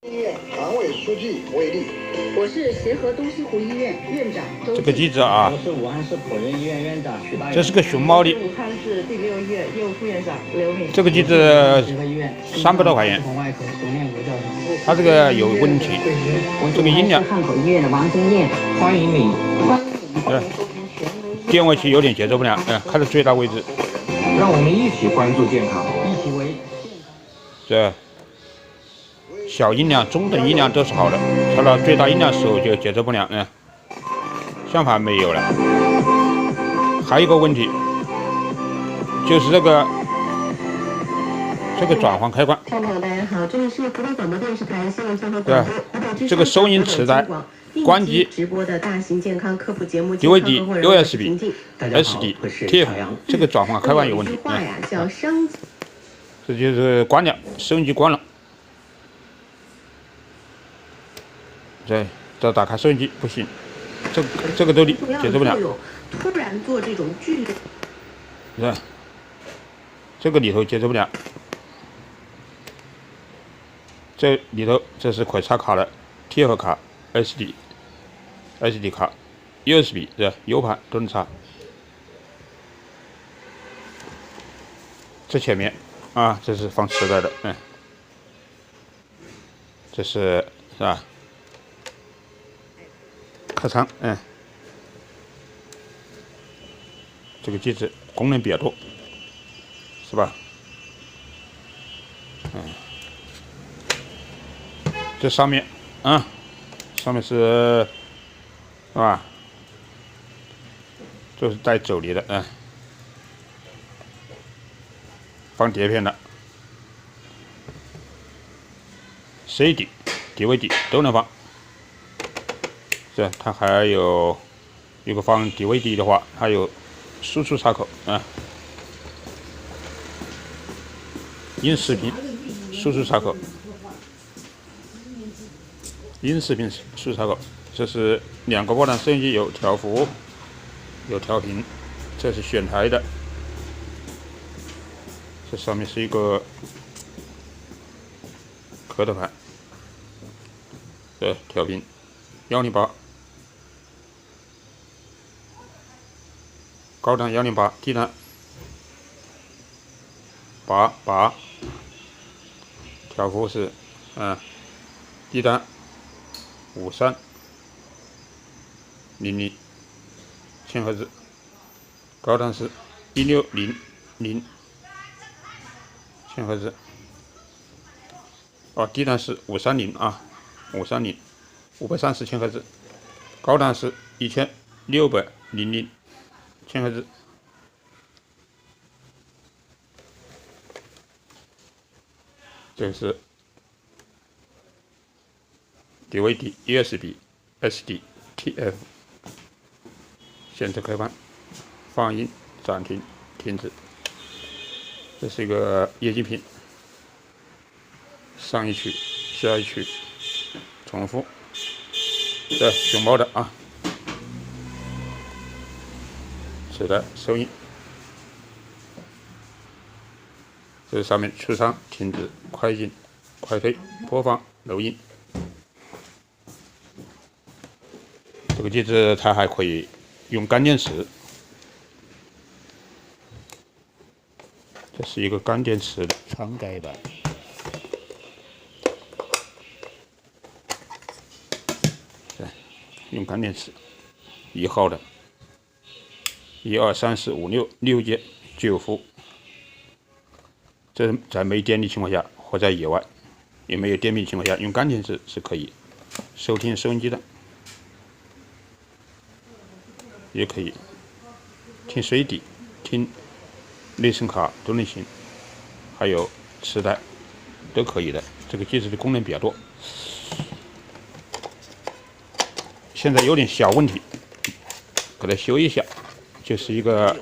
医院党委书记韦丽，我是协和东西湖医院院长周。这个机子啊，我是武汉市普仁医院院长徐大元。这是个熊猫的。武汉市第6医院业务副院长刘敏。这个机子300多块钱，它这个有问题，这个音量。汉口医院的王金燕，欢迎你。电位器有点接受不了，开到最大位置。让我们一起关注健康，一起为这小音量、中等音量都是好的，调到最大音量时候就接受不了，相反没有了。还有一个问题，就是这个转换开关。看朋友大家好，这里是湖北广播电视台新闻综合广播。这个收音磁带关机直播的大型健康科普节目 DVD、USB、SD、TF， 这个转换开关有问题。这就是关了，收音机关了。再打开收音机不行，这个都接受不了。突然做这种剧烈，是这个里头接受不了。这里头这是可以插卡的 TF 卡、SD 卡、USB 是 U 盘都能插。这前面啊，这是放磁带的，这是吧？开仓，这个机子功能比较多，是吧？这上面上面是吧？这是带走离的，放碟片的 CD、DVD 都能放。它还有如果放 DVD 的话，还有输出插口音视频输出插口，音视频输出插口。这是2个波段收音机，有调幅，有调频，这是选台的。这上面是一个壳头盘，调频108。高档108，低档8，调幅是低档5300千赫兹，高档是1600千赫兹。低档是530千赫兹，高档是1600千赫兹。这是 DVD、USB、SD、TF 显示开关，放音、暂停、停止。这是一个液晶屏，上一曲、下一曲重复。这熊猫的磁带收音，这上面出仓、停止、快进、快退、播放、录音。这个机子它还可以用干电池，这是一个干电池的舱盖板。用干电池，1号的，1、2、3、4、5、6节9伏。这在没电力情况下或在野外也没有电瓶情况下，用干电池是可以收听收音机的，也可以听 CD、听内存卡都能行，还有磁带都可以的。这个机子的功能比较多。现在有点小问题，给它修一下，就是一个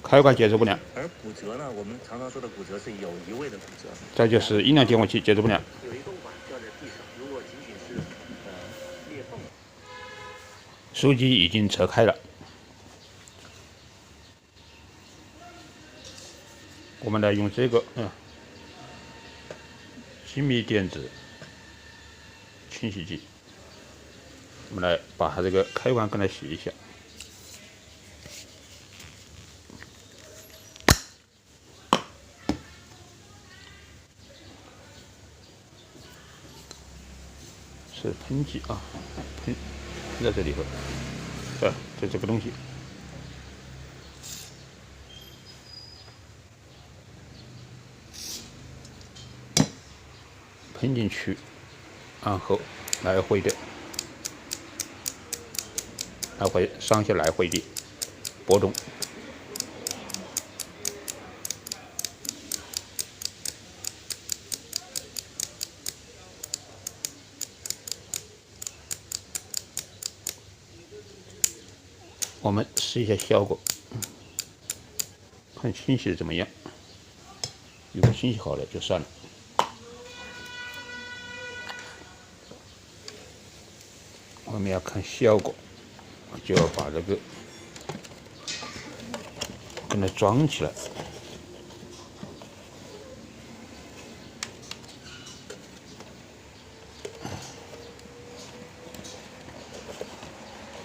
开关接受不了。而骨折呢，我们常常说的骨折是有移位的骨折。再就是音量电位器接受不了。有一个碗掉在地上，如果仅仅是裂缝。书机已经拆开了，我们来用这个精密电子清洗剂。我们来把它这个开关跟它洗一下。是喷剂啊，喷在这里头，就这个东西。喷进去，然后来回的，上下来回的波动。我们试一下效果，看清洗的怎么样。如果清洗好了就算了。我们要看效果，就要把这个跟它装起来。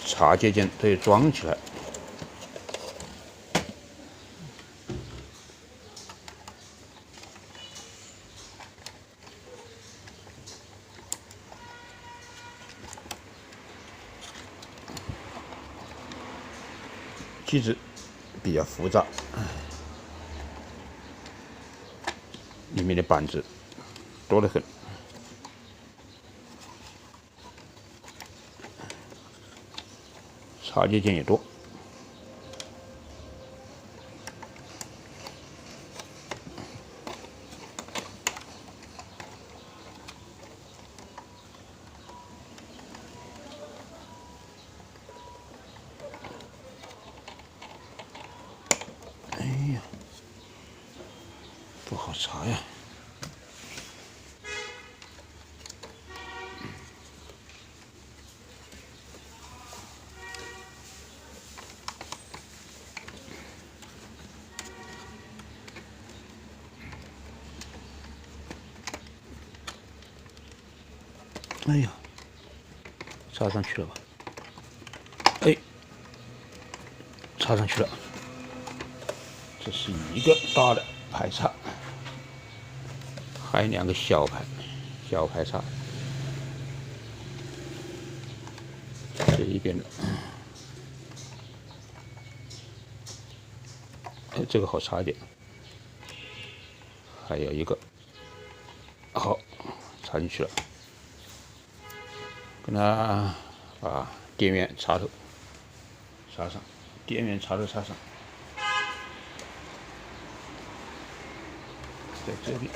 插接件都要装起来。机子比较复杂，里面的板子多得很。插接件也多，哎呀，不好插呀！哎呀，插上去了吧？哎，插上去了。这是一个大的排插，还有2个小排插。这一边的，哎，这个好插一点。还有一个，好，插进去了。跟它把电源插头插上，电源插头插上，在这里。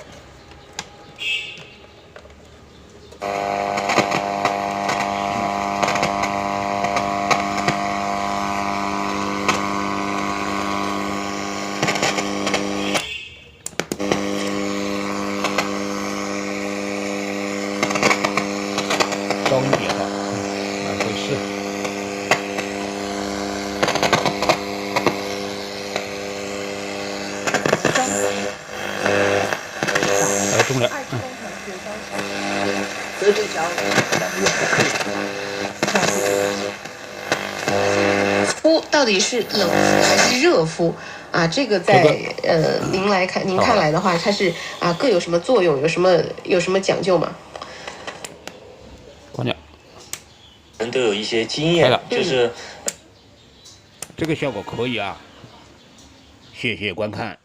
高一点吧，蛮合适。来中了，所以这条敷到底是冷敷还是热敷啊？这个在您看来的话，它是各有什么作用？有什么讲究吗？关掉。人都有一些经验，就是这个效果可以啊。谢谢观看。